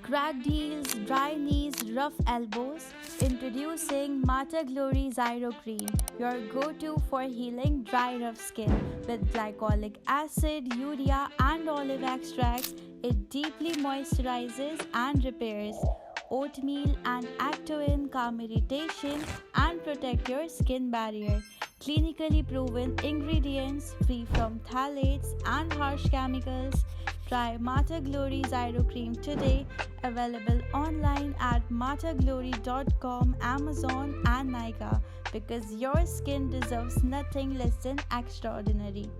Cracked heels, dry knees, rough elbows. Introducing MATINGLORIE Ziro cream, your go-to for healing dry rough skin. With glycolic acid, urea and olive extracts, it deeply moisturizes and repairs oatmeal and activin calm irritation and protect your skin barrier. Clinically proven ingredients free from phthalates and harsh chemicals. Try MATINGLORIE Ziro Cream today. Available online at mataglory.com, Amazon, and Nykaa because your skin deserves nothing less than extraordinary.